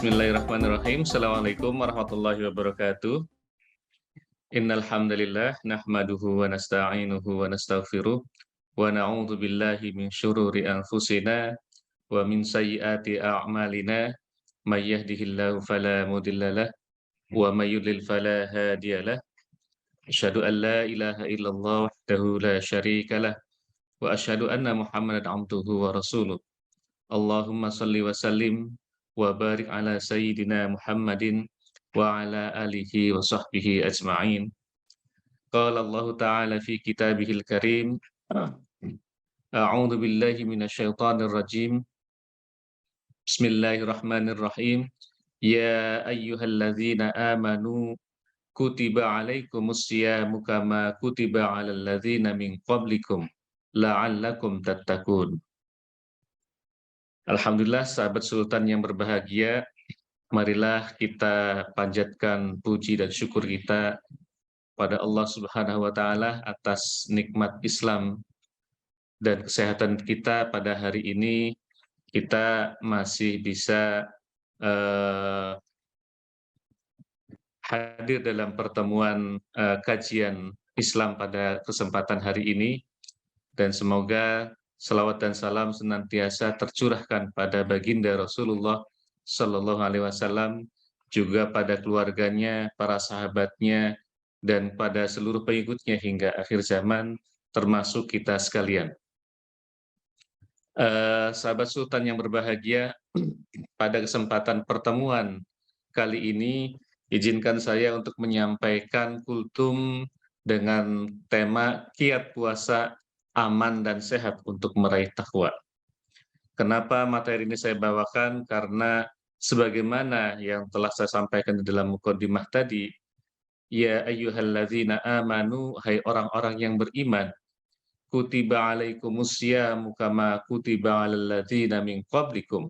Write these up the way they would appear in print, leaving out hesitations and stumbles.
Bismillahirrahmanirrahim. Assalamualaikum warahmatullahi wabarakatuh. Innal hamdalillah nahmaduhu wa nasta'inuhu wa nastaghfiruh wa na'udzu billahi min syururi anfusina wa min sayyiati a'malina may yahdihillahu fala mudhillalah wa may yudlil fala hadiyalah. Asyhadu an la ilaha illallah wahdahu la syarikalah wa asyhadu anna Muhammadan abduhu wa rasuluh. Allahumma salli wa sallim wa barik ala sayyidina Muhammadin wa ala alihi wa sahbihi ajma'in. Qala Allah Ta'ala fi kitabihil karim. A'udzu billahi minasyaitonir rajim. Bismillahirrahmanirrahim. Ya ayyuhalladzina amanu kutiba alaikumus syiyamu kama kutiba alal ladzina min qablikum la'allakum tattaqun. Alhamdulillah, sahabat Sultan yang berbahagia, marilah kita panjatkan puji dan syukur kita pada Allah Subhanahu wa Ta'ala atas nikmat Islam dan kesehatan kita pada hari ini. Kita masih bisa hadir dalam pertemuan kajian Islam pada kesempatan hari ini, dan semoga selawat dan salam senantiasa tercurahkan pada baginda Rasulullah Sallallahu Alaihi Wasallam, juga pada keluarganya, para sahabatnya, dan pada seluruh pengikutnya hingga akhir zaman, termasuk kita sekalian. Sahabat Sultan yang berbahagia, pada kesempatan pertemuan kali ini, izinkan saya untuk menyampaikan kultum dengan tema kiat puasa aman dan sehat untuk meraih takwa. Kenapa materi ini saya bawakan? Karena sebagaimana yang telah saya sampaikan di dalam mukadimah tadi, ya ayyuhalladzina amanu, hai orang-orang yang beriman, kutiba alaikumus syiyamu kama kutiba alal ladzina min qablikum.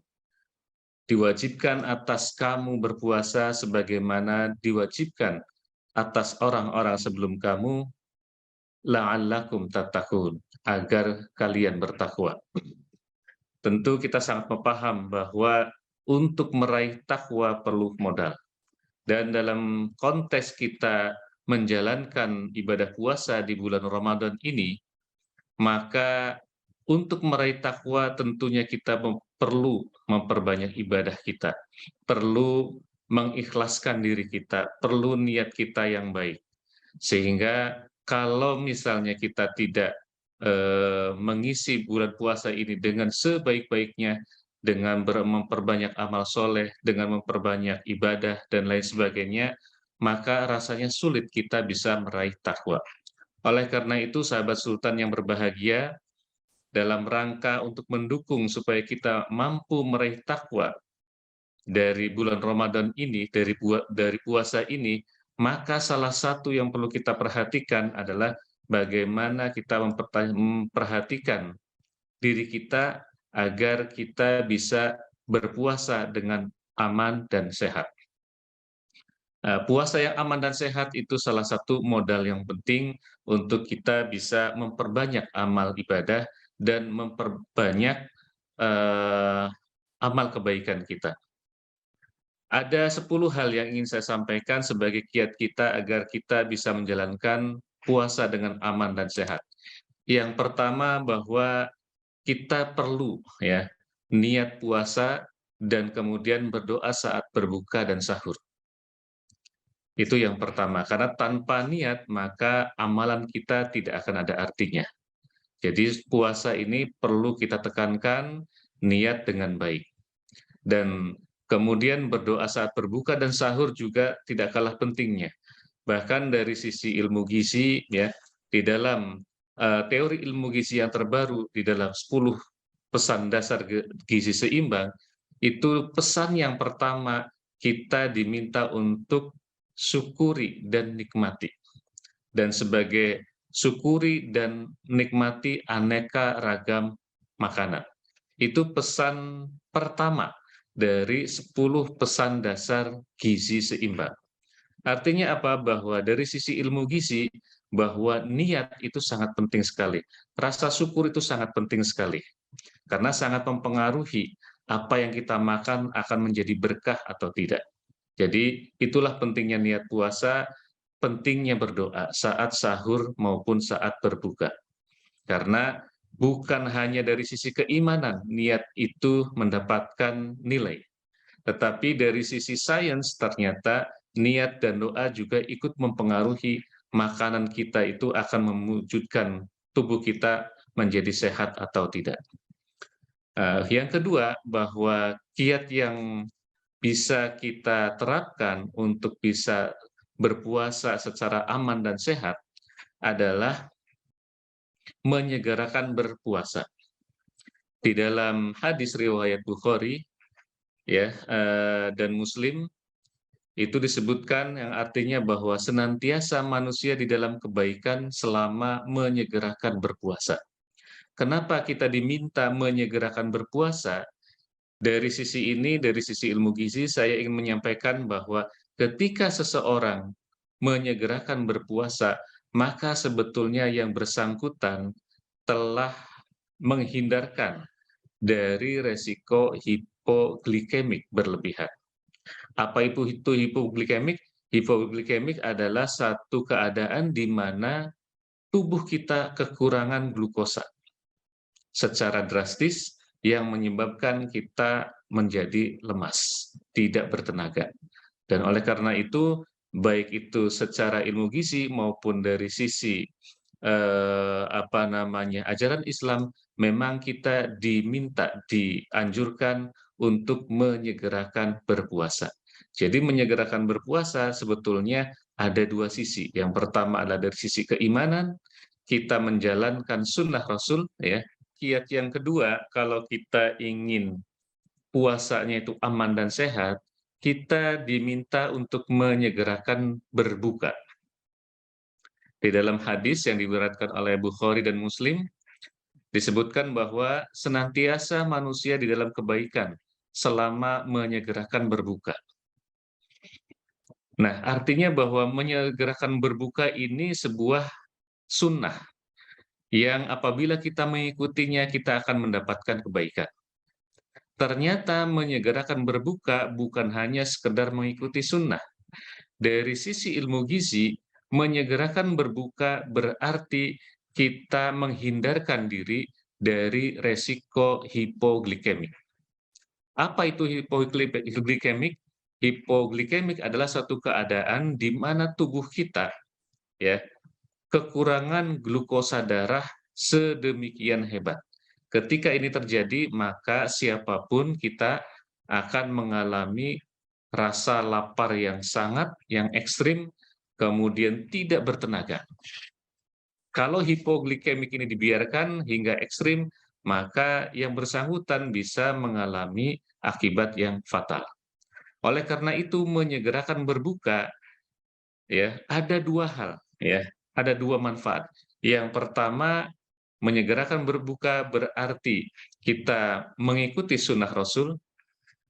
Diwajibkan atas kamu berpuasa sebagaimana diwajibkan atas orang-orang sebelum kamu, la'allakum tattaqun, agar kalian bertakwa. Tentu kita sangat memaham bahwa untuk meraih takwa perlu modal. Dan dalam konteks kita menjalankan ibadah puasa di bulan Ramadan ini, maka untuk meraih takwa tentunya kita perlu memperbanyak ibadah kita, perlu mengikhlaskan diri kita, perlu niat kita yang baik. Sehingga kalau misalnya kita tidak mengisi bulan puasa ini dengan sebaik-baiknya, dengan memperbanyak amal soleh, dengan memperbanyak ibadah, dan lain sebagainya, maka rasanya sulit kita bisa meraih takwa. Oleh karena itu, sahabat Sultan yang berbahagia, dalam rangka untuk mendukung supaya kita mampu meraih takwa dari bulan Ramadan ini, dari puasa ini, maka salah satu yang perlu kita perhatikan adalah bagaimana kita memperhatikan diri kita agar kita bisa berpuasa dengan aman dan sehat. Puasa yang aman dan sehat itu salah satu modal yang penting untuk kita bisa memperbanyak amal ibadah dan memperbanyak amal kebaikan kita. Ada 10 hal yang ingin saya sampaikan sebagai kiat kita agar kita bisa menjalankan puasa dengan aman dan sehat. Yang pertama, bahwa kita perlu niat puasa dan kemudian berdoa saat berbuka dan sahur. Itu yang pertama, karena tanpa niat maka amalan kita tidak akan ada artinya. Jadi puasa ini perlu kita tekankan niat dengan baik. Dan kemudian berdoa saat berbuka dan sahur juga tidak kalah pentingnya. Bahkan dari sisi ilmu gizi, di dalam teori ilmu gizi yang terbaru, di dalam 10 pesan dasar gizi seimbang, itu pesan yang pertama, kita diminta untuk syukuri dan nikmati. Dan sebagai syukuri dan nikmati aneka ragam makanan. Itu pesan pertama dari 10 pesan dasar gizi seimbang. Artinya apa? Bahwa dari sisi ilmu gizi, bahwa niat itu sangat penting sekali. Rasa syukur itu sangat penting sekali. Karena sangat mempengaruhi apa yang kita makan akan menjadi berkah atau tidak. Jadi itulah pentingnya niat puasa, pentingnya berdoa saat sahur maupun saat berbuka. Karena bukan hanya dari sisi keimanan niat itu mendapatkan nilai, tetapi dari sisi sains ternyata niat dan doa juga ikut mempengaruhi makanan kita itu akan mewujudkan tubuh kita menjadi sehat atau tidak. Yang kedua, bahwa kiat yang bisa kita terapkan untuk bisa berpuasa secara aman dan sehat adalah menyegerakan berpuasa. Di dalam hadis riwayat Bukhari ya dan Muslim itu disebutkan yang artinya bahwa senantiasa manusia di dalam kebaikan selama menyegerakan berpuasa. Kenapa kita diminta menyegerakan berpuasa? Dari sisi ini, dari sisi ilmu gizi, saya ingin menyampaikan bahwa ketika seseorang menyegerakan berpuasa, maka sebetulnya yang bersangkutan telah menghindarkan dari resiko hipoglikemik berlebihan. Apa itu hipoglikemik? Hipoglikemik adalah satu keadaan di mana tubuh kita kekurangan glukosa secara drastis yang menyebabkan kita menjadi lemas, tidak bertenaga. Dan oleh karena itu, baik itu secara ilmu gizi maupun dari sisi ajaran Islam, memang kita dianjurkan untuk menyegerakan berpuasa. Jadi menyegerakan berpuasa sebetulnya ada dua sisi. Yang pertama adalah dari sisi keimanan, kita menjalankan sunnah Rasul, ya. Kiat yang kedua, kalau kita ingin puasanya itu aman dan sehat, kita diminta untuk menyegerakan berbuka. Di dalam hadis yang diriwayatkan oleh Bukhari dan Muslim, disebutkan bahwa senantiasa manusia di dalam kebaikan selama menyegerakan berbuka. Nah, artinya bahwa menyegerakan berbuka ini sebuah sunnah yang apabila kita mengikutinya, kita akan mendapatkan kebaikan. Ternyata menyegerakan berbuka bukan hanya sekedar mengikuti sunnah. Dari sisi ilmu gizi, menyegerakan berbuka berarti kita menghindarkan diri dari resiko hipoglikemik. Apa itu hipoglikemik? Hipoglikemik adalah satu keadaan di mana tubuh kita ya kekurangan glukosa darah sedemikian hebat. Ketika ini terjadi, maka siapapun kita akan mengalami rasa lapar yang yang ekstrim, kemudian tidak bertenaga. Kalau hipoglikemik ini dibiarkan hingga ekstrim, maka yang bersangkutan bisa mengalami akibat yang fatal. Oleh karena itu, menyegerakan berbuka, ya, ada dua hal, ya, ada dua manfaat. Yang pertama, menyegerakan berbuka berarti kita mengikuti sunnah Rasul,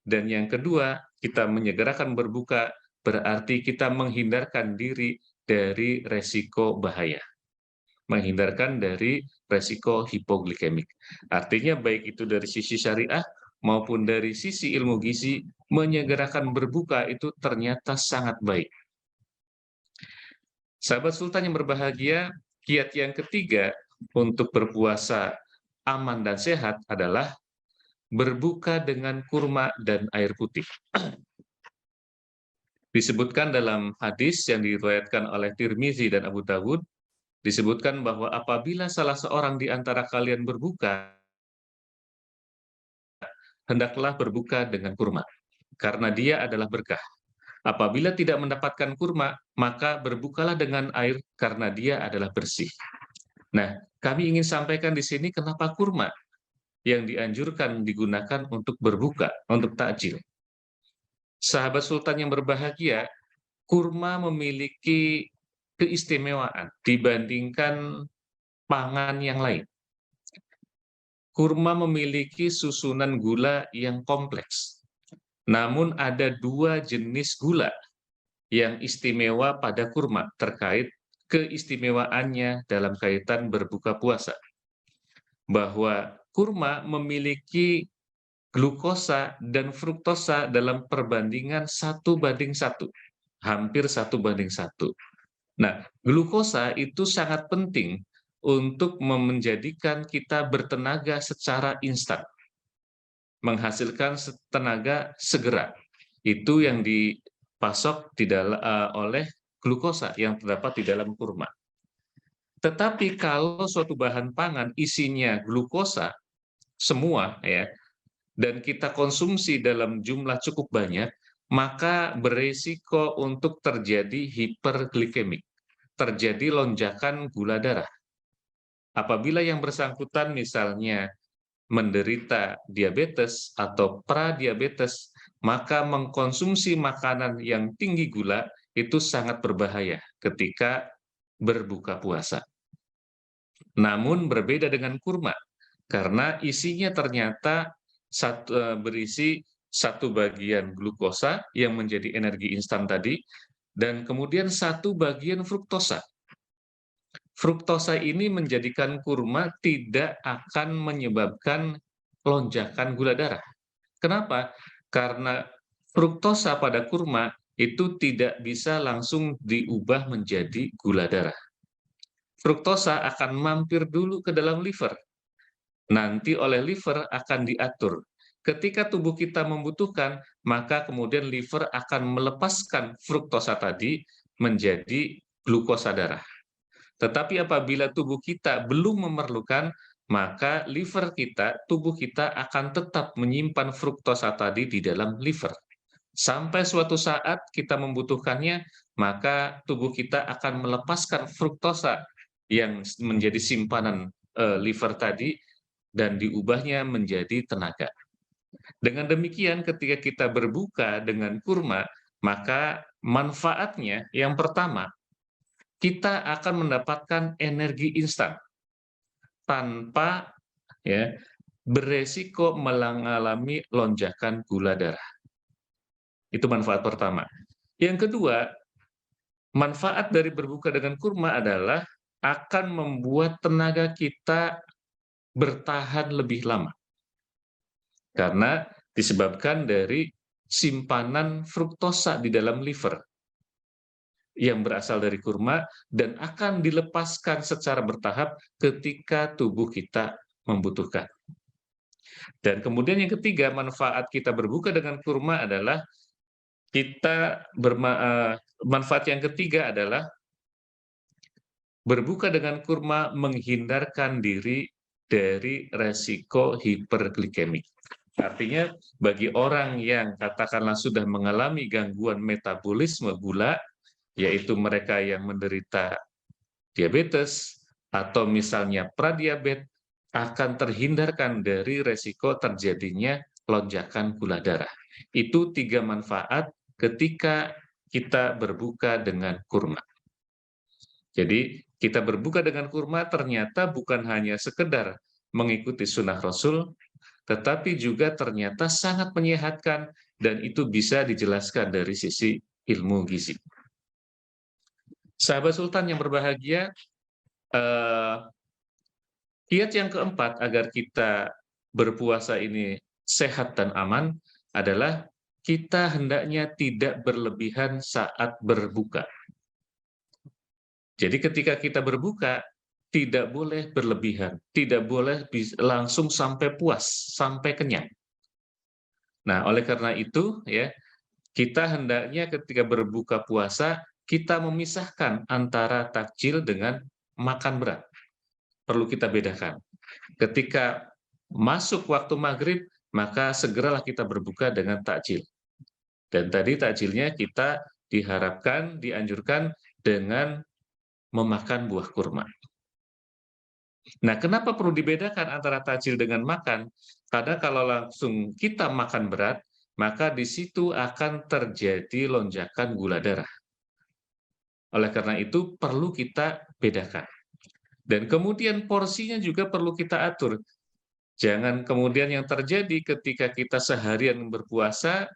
dan yang kedua, kita menyegerakan berbuka berarti kita menghindarkan diri dari resiko bahaya, menghindarkan dari resiko hipoglikemik. Artinya baik itu dari sisi syariah maupun dari sisi ilmu gizi, menyegerakan berbuka itu ternyata sangat baik. Sahabat Sultan yang berbahagia, kiat yang ketiga untuk berpuasa aman dan sehat adalah berbuka dengan kurma dan air putih. Disebutkan dalam hadis yang diriwayatkan oleh Tirmizi dan Abu Dawud, disebutkan bahwa apabila salah seorang di antara kalian berbuka, hendaklah berbuka dengan kurma, karena dia adalah berkah. Apabila tidak mendapatkan kurma, maka berbukalah dengan air, karena dia adalah bersih. Nah, kami ingin sampaikan di sini kenapa kurma yang dianjurkan digunakan untuk berbuka, untuk takjil. Sahabat Sultan yang berbahagia, kurma memiliki keistimewaan dibandingkan pangan yang lain. Kurma memiliki susunan gula yang kompleks. Namun ada dua jenis gula yang istimewa pada kurma terkait keistimewaannya dalam kaitan berbuka puasa. Bahwa kurma memiliki glukosa dan fruktosa dalam perbandingan 1:1, hampir 1:1. Nah, glukosa itu sangat penting untuk menjadikan kita bertenaga secara instan, menghasilkan tenaga segera. Itu yang dipasok oleh glukosa yang terdapat di dalam kurma. Tetapi kalau suatu bahan pangan isinya glukosa semua ya, dan kita konsumsi dalam jumlah cukup banyak, maka beresiko untuk terjadi hiperglikemik, terjadi lonjakan gula darah. Apabila yang bersangkutan misalnya menderita diabetes atau pradiabetes, maka mengkonsumsi makanan yang tinggi gula itu sangat berbahaya ketika berbuka puasa. Namun berbeda dengan kurma, karena isinya ternyata berisi satu bagian glukosa yang menjadi energi instan tadi, dan kemudian satu bagian fruktosa. Fruktosa ini menjadikan kurma tidak akan menyebabkan lonjakan gula darah. Kenapa? Karena fruktosa pada kurma itu tidak bisa langsung diubah menjadi gula darah. Fruktosa akan mampir dulu ke dalam liver. Nanti oleh liver akan diatur. Ketika tubuh kita membutuhkan, maka kemudian liver akan melepaskan fruktosa tadi menjadi glukosa darah. Tetapi apabila tubuh kita belum memerlukan, maka liver kita, tubuh kita akan tetap menyimpan fruktosa tadi di dalam liver. Sampai suatu saat kita membutuhkannya, maka tubuh kita akan melepaskan fruktosa yang menjadi simpanan liver tadi dan diubahnya menjadi tenaga. Dengan demikian, ketika kita berbuka dengan kurma, maka manfaatnya yang pertama, kita akan mendapatkan energi instan tanpa ya beresiko mengalami lonjakan gula darah. Itu manfaat pertama. Yang kedua, manfaat dari berbuka dengan kurma adalah akan membuat tenaga kita bertahan lebih lama. Karena disebabkan dari simpanan fruktosa di dalam liver yang berasal dari kurma dan akan dilepaskan secara bertahap ketika tubuh kita membutuhkan. Dan kemudian yang ketiga, manfaat kita berbuka dengan kurma adalah manfaat yang ketiga adalah berbuka dengan kurma menghindarkan diri dari resiko hiperglikemik. Artinya bagi orang yang katakanlah sudah mengalami gangguan metabolisme gula, yaitu mereka yang menderita diabetes atau misalnya pradiabetes, akan terhindarkan dari resiko terjadinya lonjakan gula darah. Itu 3 manfaat ketika kita berbuka dengan kurma. Jadi kita berbuka dengan kurma ternyata bukan hanya sekedar mengikuti sunnah Rasul, tetapi juga ternyata sangat menyehatkan dan itu bisa dijelaskan dari sisi ilmu gizi. Sahabat Sultan yang berbahagia, kiat yang keempat agar kita berpuasa ini sehat dan aman adalah kita hendaknya tidak berlebihan saat berbuka. Jadi ketika kita berbuka, tidak boleh berlebihan, tidak boleh langsung sampai puas, sampai kenyang. Nah, oleh karena itu, ya, kita hendaknya ketika berbuka puasa, kita memisahkan antara takjil dengan makan berat. Perlu kita bedakan. Ketika masuk waktu maghrib, maka segeralah kita berbuka dengan takjil. Dan tadi takjilnya kita diharapkan, dianjurkan dengan memakan buah kurma. Nah, kenapa perlu dibedakan antara takjil dengan makan? Karena kalau langsung kita makan berat, maka di situ akan terjadi lonjakan gula darah. Oleh karena itu, perlu kita bedakan. Dan kemudian porsinya juga perlu kita atur. Jangan kemudian yang terjadi ketika kita seharian berpuasa,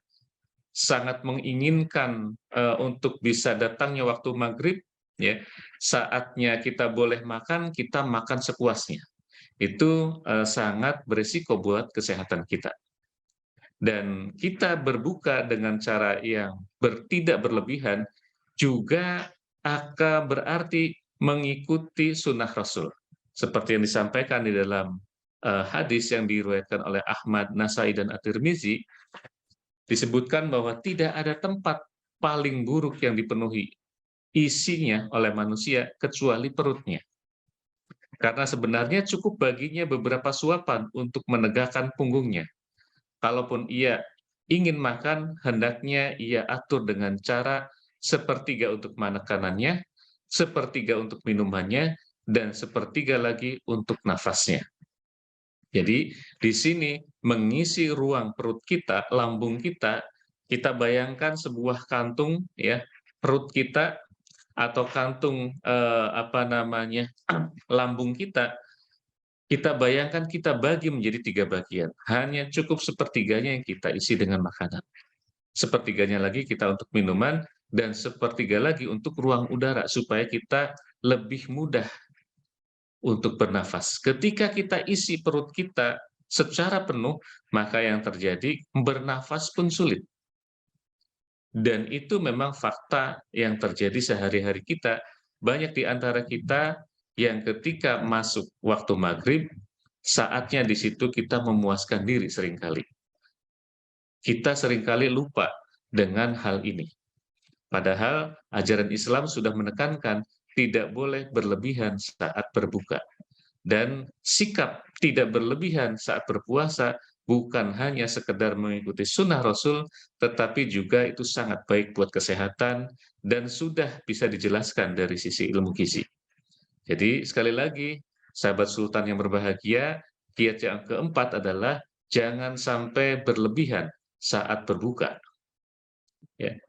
sangat menginginkan untuk bisa datangnya waktu maghrib, ya, saatnya kita boleh makan, kita makan sepuasnya. Itu sangat berisiko buat kesehatan kita. dan kita berbuka dengan cara yang tidak berlebihan, juga akan berarti mengikuti sunnah Rasul. Seperti yang disampaikan di dalam hadis yang diriwayatkan oleh Ahmad, Nasai, dan At-Tirmizi, disebutkan bahwa tidak ada tempat paling buruk yang dipenuhi isinya oleh manusia kecuali perutnya. Karena sebenarnya cukup baginya beberapa suapan untuk menegakkan punggungnya. Kalaupun ia ingin makan, hendaknya ia atur dengan cara sepertiga untuk makanannya, sepertiga untuk minumannya, dan sepertiga lagi untuk nafasnya. Jadi di sini mengisi ruang perut kita, lambung kita, kita bayangkan sebuah kantung, ya, perut kita atau kantung lambung kita bayangkan kita bagi menjadi 3 bagian. Hanya cukup sepertiganya yang kita isi dengan makanan. Sepertiganya lagi kita untuk minuman, dan sepertiga lagi untuk ruang udara, supaya kita lebih mudah untuk bernafas. Ketika kita isi perut kita secara penuh, maka yang terjadi bernafas pun sulit. Dan itu memang fakta yang terjadi sehari-hari kita. Banyak di antara kita yang ketika masuk waktu maghrib, saatnya di situ kita memuaskan diri seringkali. Kita seringkali lupa dengan hal ini. Padahal ajaran Islam sudah menekankan tidak boleh berlebihan saat berbuka. Dan sikap tidak berlebihan saat berpuasa bukan hanya sekedar mengikuti sunnah Rasul, tetapi juga itu sangat baik buat kesehatan dan sudah bisa dijelaskan dari sisi ilmu gizi. Jadi sekali lagi, sahabat sultan yang berbahagia, kiat yang keempat adalah jangan sampai berlebihan saat berbuka. Ya.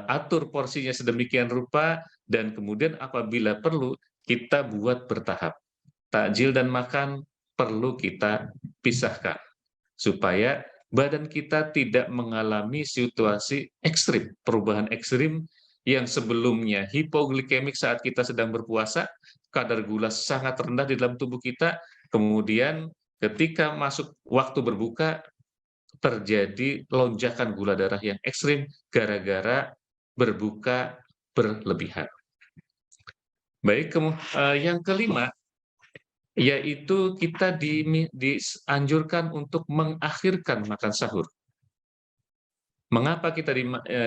Atur porsinya sedemikian rupa, dan kemudian apabila perlu, kita buat bertahap. Takjil dan makan perlu kita pisahkan, supaya badan kita tidak mengalami situasi ekstrim, perubahan ekstrim yang sebelumnya hipoglikemik saat kita sedang berpuasa, kadar gula sangat rendah di dalam tubuh kita, kemudian ketika masuk waktu berbuka, terjadi lonjakan gula darah yang ekstrim gara-gara berbuka berlebihan. Baik, yang kelima, yaitu kita dianjurkan untuk mengakhirkan makan sahur. Mengapa kita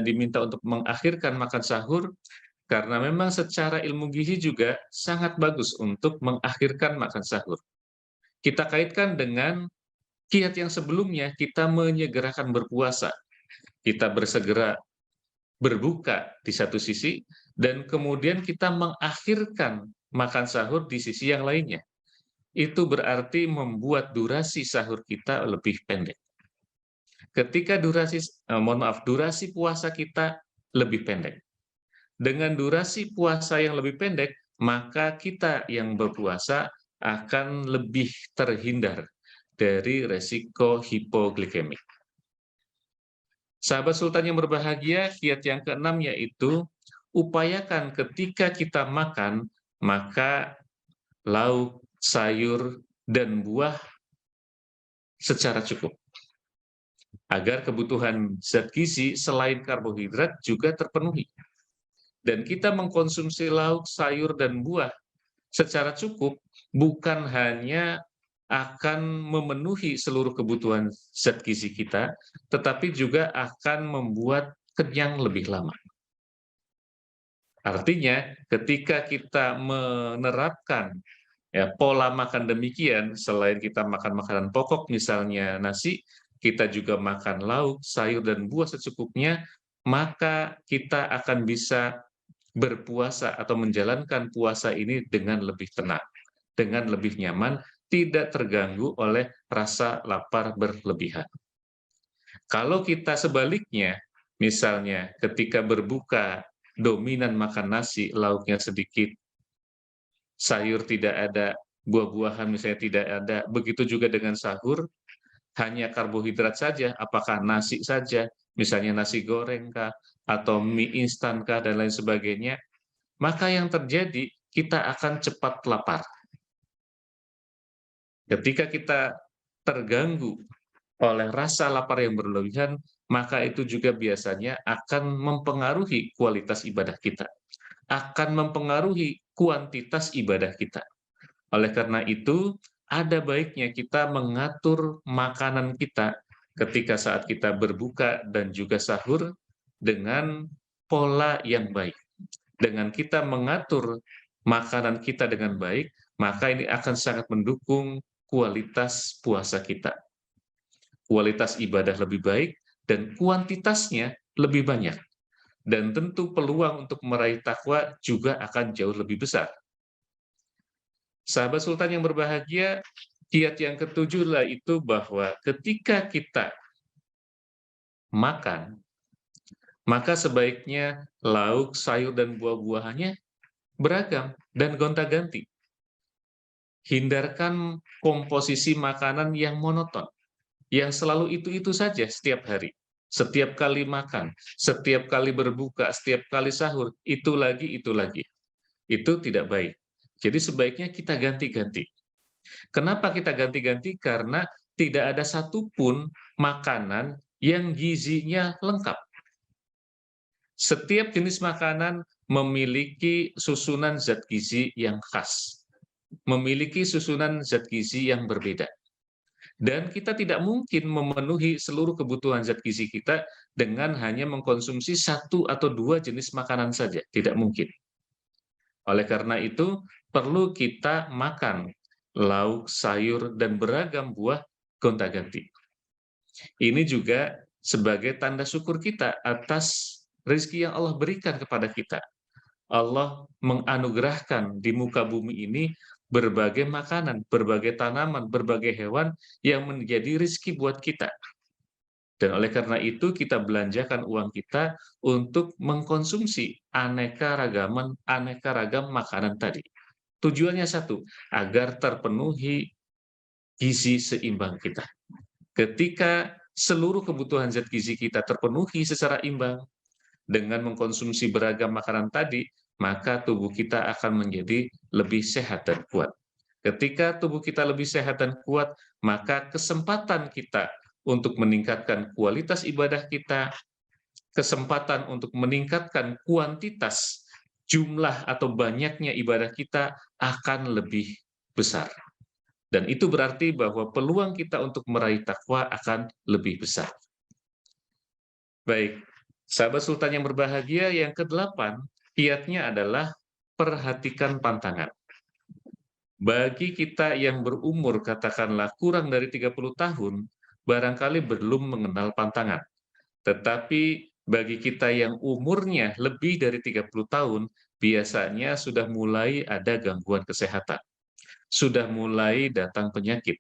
diminta untuk mengakhirkan makan sahur? Karena memang secara ilmu gizi juga sangat bagus untuk mengakhirkan makan sahur. Kita kaitkan dengan kiat yang sebelumnya, kita menyegerakan berpuasa. Kita bersegera berbuka di satu sisi, dan kemudian kita mengakhirkan makan sahur di sisi yang lainnya. Itu berarti membuat durasi sahur kita lebih pendek. Ketika durasi puasa kita lebih pendek. Dengan durasi puasa yang lebih pendek, maka kita yang berpuasa akan lebih terhindar dari resiko hipoglikemik. Sahabat sultan yang berbahagia, kiat yang keenam yaitu upayakan ketika kita makan, maka lauk, sayur, dan buah secara cukup. Agar kebutuhan zat gizi selain karbohidrat juga terpenuhi. Dan kita mengkonsumsi lauk, sayur, dan buah secara cukup bukan hanya akan memenuhi seluruh kebutuhan zat gizi kita, tetapi juga akan membuat kenyang lebih lama. Artinya, ketika kita menerapkan pola makan demikian, selain kita makan makanan pokok, misalnya nasi, kita juga makan lauk, sayur, dan buah secukupnya, maka kita akan bisa berpuasa atau menjalankan puasa ini dengan lebih tenang, dengan lebih nyaman, tidak terganggu oleh rasa lapar berlebihan. Kalau kita sebaliknya, misalnya ketika berbuka, dominan makan nasi, lauknya sedikit, sayur tidak ada, buah-buahan misalnya tidak ada, begitu juga dengan sahur, hanya karbohidrat saja, apakah nasi saja, misalnya nasi goreng kah, atau mie instan kah, dan lain sebagainya, maka yang terjadi, kita akan cepat lapar. Ketika kita terganggu oleh rasa lapar yang berlebihan, maka itu juga biasanya akan mempengaruhi kualitas ibadah kita, akan mempengaruhi kuantitas ibadah kita. Oleh karena itu, ada baiknya kita mengatur makanan kita ketika saat kita berbuka dan juga sahur dengan pola yang baik. Dengan kita mengatur makanan kita dengan baik, maka ini akan sangat mendukung kualitas puasa kita. Kualitas ibadah lebih baik dan kuantitasnya lebih banyak. Dan tentu peluang untuk meraih takwa juga akan jauh lebih besar. Sahabat Sultan yang berbahagia, kiat yang ketujuh lah itu bahwa ketika kita makan, maka sebaiknya lauk, sayur, dan buah-buahannya beragam dan gonta-ganti. Hindarkan komposisi makanan yang monoton, yang selalu itu-itu saja setiap hari. Setiap kali makan, setiap kali berbuka, setiap kali sahur, itu lagi, itu lagi. Itu tidak baik. Jadi sebaiknya kita ganti-ganti. Kenapa kita ganti-ganti? Karena tidak ada satupun makanan yang gizinya lengkap. Setiap jenis makanan memiliki susunan zat gizi yang khas, memiliki susunan zat gizi yang berbeda. Dan kita tidak mungkin memenuhi seluruh kebutuhan zat gizi kita dengan hanya mengkonsumsi satu atau dua jenis makanan saja. Tidak mungkin. Oleh karena itu, perlu kita makan lauk, sayur, dan beragam buah gonta-ganti. Ini juga sebagai tanda syukur kita atas rezeki yang Allah berikan kepada kita. Allah menganugerahkan di muka bumi ini berbagai makanan, berbagai tanaman, berbagai hewan yang menjadi rezeki buat kita. Dan oleh karena itu kita belanjakan uang kita untuk mengkonsumsi aneka ragam makanan tadi. Tujuannya satu, agar terpenuhi gizi seimbang kita. Ketika seluruh kebutuhan zat gizi kita terpenuhi secara imbang dengan mengkonsumsi beragam makanan tadi, maka tubuh kita akan menjadi lebih sehat dan kuat. Ketika tubuh kita lebih sehat dan kuat, maka kesempatan kita untuk meningkatkan kualitas ibadah kita, kesempatan untuk meningkatkan kuantitas jumlah atau banyaknya ibadah kita akan lebih besar. Dan itu berarti bahwa peluang kita untuk meraih takwa akan lebih besar. Baik, sahabat Sultan yang berbahagia, yang kedelapan, kiatnya adalah perhatikan pantangan. Bagi kita yang berumur katakanlah kurang dari 30 tahun, barangkali belum mengenal pantangan. Tetapi bagi kita yang umurnya lebih dari 30 tahun, biasanya sudah mulai ada gangguan kesehatan. Sudah mulai datang penyakit.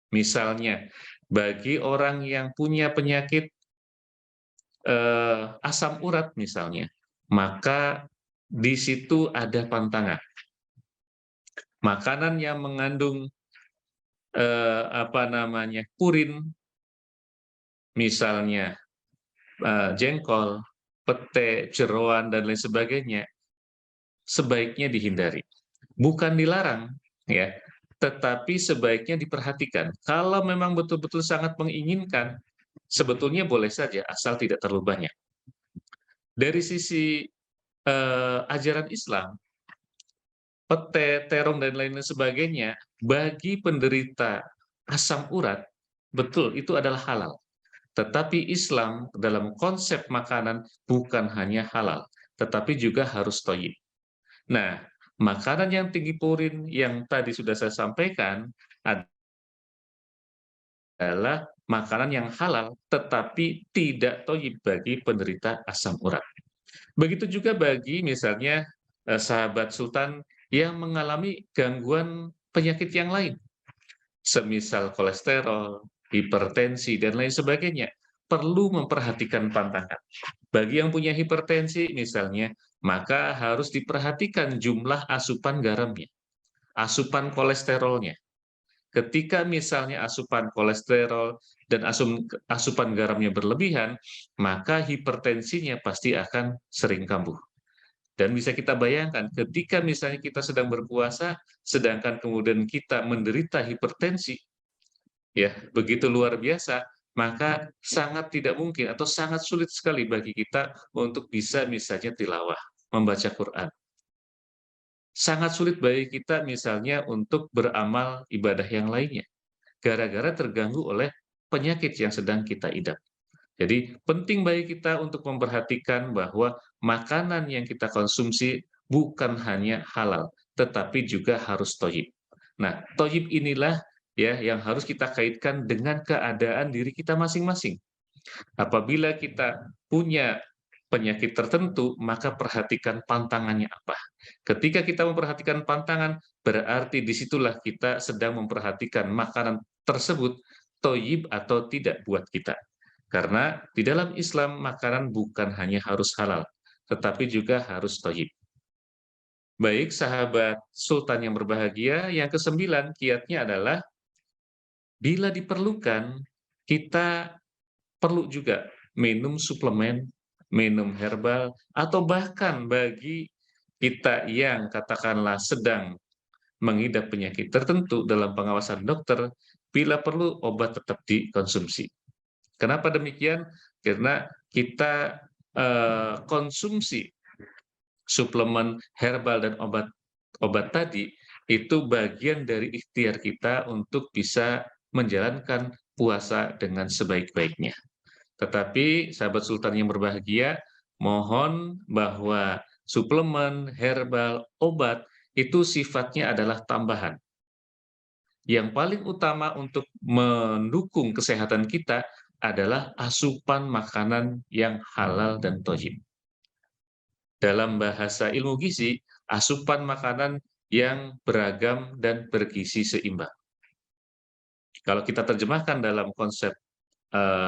Misalnya, bagi orang yang punya penyakit asam urat misalnya, maka di situ ada pantangan. Makanan yang mengandung purin, misalnya jengkol, pete, jeroan, dan lain sebagainya, sebaiknya dihindari. Bukan dilarang, ya, tetapi sebaiknya diperhatikan. Kalau memang betul-betul sangat menginginkan, sebetulnya boleh saja, asal tidak terlalu banyak. Dari sisi ajaran Islam, pete, terong, dan lain sebagainya, bagi penderita asam urat, betul, itu adalah halal. Tetapi Islam dalam konsep makanan bukan hanya halal, tetapi juga harus thayyib. Nah, makanan yang tinggi purin yang tadi sudah saya sampaikan adalah makanan yang halal, tetapi tidak thayyib bagi penderita asam urat. Begitu juga bagi misalnya sahabat Sultan yang mengalami gangguan penyakit yang lain, semisal kolesterol, hipertensi, dan lain sebagainya, perlu memperhatikan pantangan. Bagi yang punya hipertensi misalnya, maka harus diperhatikan jumlah asupan garamnya, asupan kolesterolnya. Ketika misalnya asupan kolesterol dan asupan garamnya berlebihan, maka hipertensinya pasti akan sering kambuh. Dan bisa kita bayangkan ketika misalnya kita sedang berpuasa, sedangkan kemudian kita menderita hipertensi, ya begitu luar biasa, maka sangat tidak mungkin atau sangat sulit sekali bagi kita untuk bisa misalnya tilawah, membaca Quran. Sangat sulit bagi kita misalnya untuk beramal ibadah yang lainnya, gara-gara terganggu oleh penyakit yang sedang kita idap. Jadi penting bagi kita untuk memperhatikan bahwa makanan yang kita konsumsi bukan hanya halal, tetapi juga harus thayyib. Nah, thayyib inilah ya yang harus kita kaitkan dengan keadaan diri kita masing-masing. Apabila kita punya penyakit tertentu, maka perhatikan pantangannya apa. Ketika kita memperhatikan pantangan, berarti disitulah kita sedang memperhatikan makanan tersebut toyib atau tidak buat kita. Karena di dalam Islam, makanan bukan hanya harus halal, tetapi juga harus toyib. Baik, sahabat Sultan yang berbahagia, yang kesembilan kiatnya adalah bila diperlukan, kita perlu juga minum suplemen, minum herbal, atau bahkan bagi kita yang katakanlah sedang mengidap penyakit tertentu dalam pengawasan dokter, bila perlu obat tetap dikonsumsi. Kenapa demikian? Karena kita konsumsi suplemen herbal dan obat tadi itu bagian dari ikhtiar kita untuk bisa menjalankan puasa dengan sebaik-baiknya. Tetapi sahabat sultan yang berbahagia, mohon bahwa suplemen, herbal, obat itu sifatnya adalah tambahan. Yang paling utama untuk mendukung kesehatan kita adalah asupan makanan yang halal dan thayyib. Dalam bahasa ilmu gizi, asupan makanan yang beragam dan bergizi seimbang. Kalau kita terjemahkan dalam konsep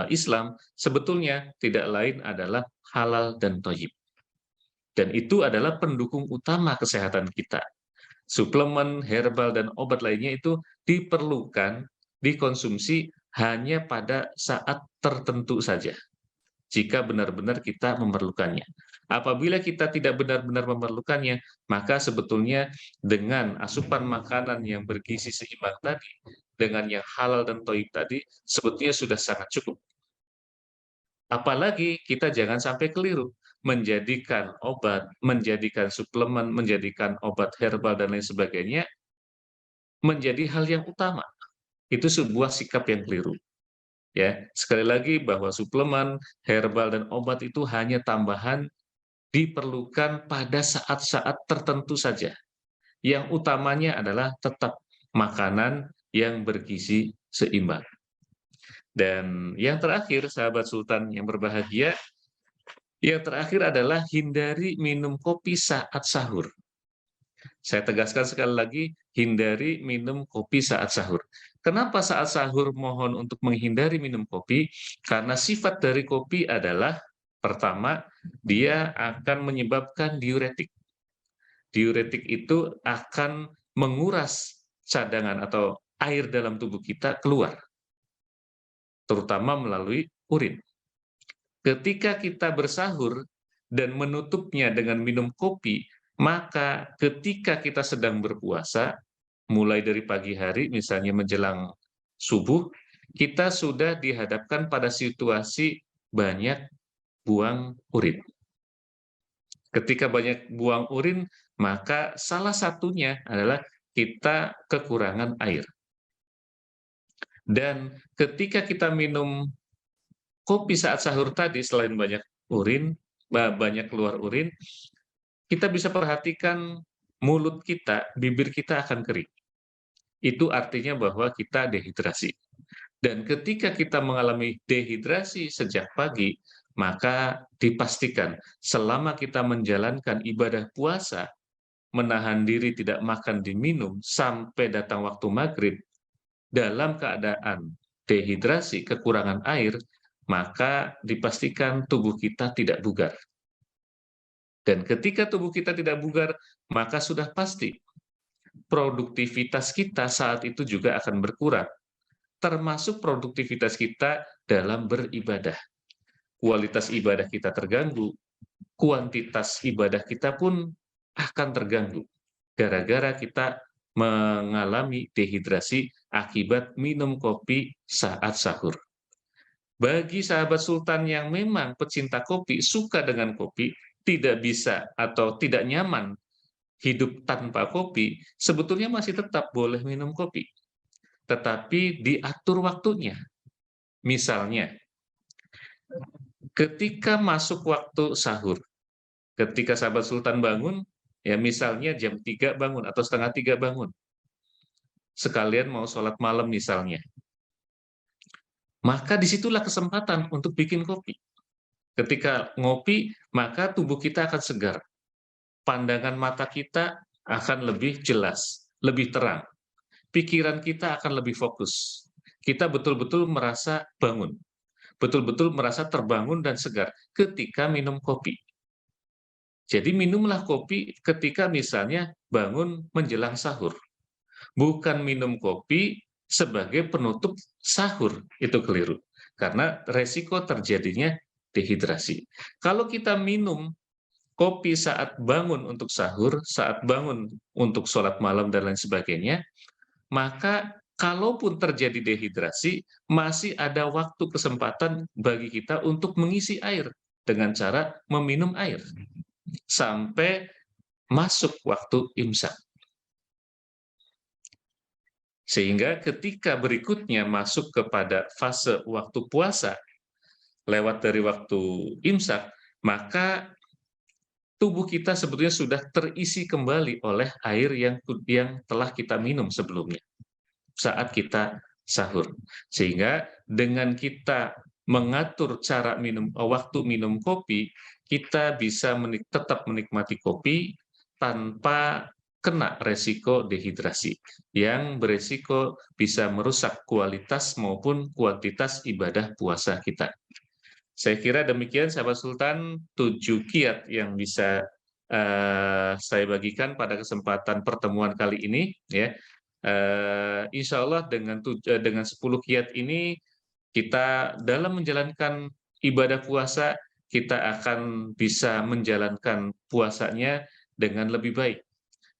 Islam, sebetulnya tidak lain adalah halal dan thayyib. Dan itu adalah pendukung utama kesehatan kita. Suplemen, herbal, dan obat lainnya itu diperlukan, dikonsumsi hanya pada saat tertentu saja, jika benar-benar kita memerlukannya. Apabila kita tidak benar-benar memerlukannya, maka sebetulnya dengan asupan makanan yang bergizi seimbang tadi, dengan yang halal dan thayyib tadi, sebetulnya sudah sangat cukup. Apalagi kita jangan sampai keliru, menjadikan obat, menjadikan suplemen, menjadikan obat herbal dan lain sebagainya, menjadi hal yang utama. Itu sebuah sikap yang keliru. Ya, sekali lagi bahwa suplemen, herbal, dan obat itu hanya tambahan diperlukan pada saat-saat tertentu saja. Yang utamanya adalah tetap makanan yang bergizi seimbang. Dan yang terakhir, sahabat sultan yang berbahagia, yang terakhir adalah hindari minum kopi saat sahur. Saya tegaskan sekali lagi, hindari minum kopi saat sahur. Kenapa saat sahur mohon untuk menghindari minum kopi? Karena sifat dari kopi adalah, pertama, dia akan menyebabkan diuretik. Diuretik itu akan menguras cadangan atau air dalam tubuh kita keluar, terutama melalui urin. Ketika kita bersahur dan menutupnya dengan minum kopi, maka ketika kita sedang berpuasa, mulai dari pagi hari, misalnya menjelang subuh, kita sudah dihadapkan pada situasi banyak buang urin. Ketika banyak buang urin, maka salah satunya adalah kita kekurangan air. Dan ketika kita minum kopi saat sahur tadi, selain banyak urin, banyak keluar urin, kita bisa perhatikan mulut kita, bibir kita akan kering. Itu artinya bahwa kita dehidrasi. Dan ketika kita mengalami dehidrasi sejak pagi, maka dipastikan selama kita menjalankan ibadah puasa, menahan diri tidak makan dan minum sampai datang waktu maghrib, dalam keadaan dehidrasi, kekurangan air, maka dipastikan tubuh kita tidak bugar. Dan ketika tubuh kita tidak bugar, maka sudah pasti produktivitas kita saat itu juga akan berkurang, termasuk produktivitas kita dalam beribadah. Kualitas ibadah kita terganggu, kuantitas ibadah kita pun akan terganggu, gara-gara kita mengalami dehidrasi akibat minum kopi saat sahur. Bagi sahabat sultan yang memang pecinta kopi, suka dengan kopi, tidak bisa atau tidak nyaman hidup tanpa kopi, sebetulnya masih tetap boleh minum kopi, tetapi diatur waktunya. Misalnya, ketika masuk waktu sahur, ketika sahabat sultan bangun, ya misalnya jam 3 bangun atau setengah 3 bangun, sekalian mau sholat malam misalnya, maka disitulah kesempatan untuk bikin kopi. Ketika ngopi, maka tubuh kita akan segar, pandangan mata kita akan lebih jelas, lebih terang, pikiran kita akan lebih fokus. Kita betul-betul merasa bangun, betul-betul merasa terbangun dan segar ketika minum kopi. Jadi minumlah kopi ketika misalnya bangun menjelang sahur. Bukan minum kopi sebagai penutup sahur, itu keliru. Karena resiko terjadinya dehidrasi. Kalau kita minum kopi saat bangun untuk sahur, saat bangun untuk sholat malam dan lain sebagainya, maka kalaupun terjadi dehidrasi, masih ada waktu kesempatan bagi kita untuk mengisi air dengan cara meminum air sampai masuk waktu imsak. Sehingga ketika berikutnya masuk kepada fase waktu puasa, lewat dari waktu imsak, maka tubuh kita sebetulnya sudah terisi kembali oleh air yang telah kita minum sebelumnya saat kita sahur. Sehingga dengan kita mengatur cara minum, waktu minum kopi, kita bisa tetap menikmati kopi tanpa kena resiko dehidrasi, yang beresiko bisa merusak kualitas maupun kuantitas ibadah puasa kita. Saya kira demikian sahabat Sultan, 7 kiat yang bisa saya bagikan pada kesempatan pertemuan kali ini, ya. Insya Allah dengan 10 kiat ini, kita dalam menjalankan ibadah puasa, kita akan bisa menjalankan puasanya dengan lebih baik,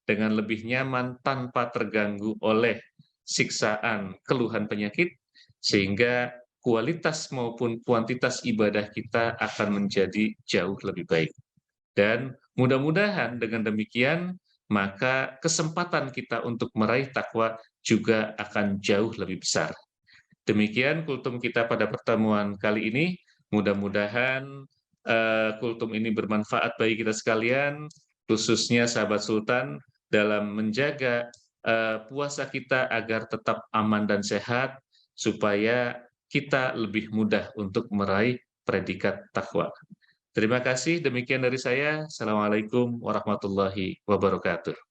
dengan lebih nyaman, tanpa terganggu oleh siksaan keluhan penyakit, sehingga kualitas maupun kuantitas ibadah kita akan menjadi jauh lebih baik. Dan mudah-mudahan dengan demikian, maka kesempatan kita untuk meraih takwa juga akan jauh lebih besar. Demikian kultum kita pada pertemuan kali ini. Mudah-mudahan kultum ini bermanfaat bagi kita sekalian, khususnya sahabat Sultan, dalam menjaga puasa kita agar tetap aman dan sehat, supaya kita lebih mudah untuk meraih predikat takwa. Terima kasih, demikian dari saya. Assalamualaikum warahmatullahi wabarakatuh.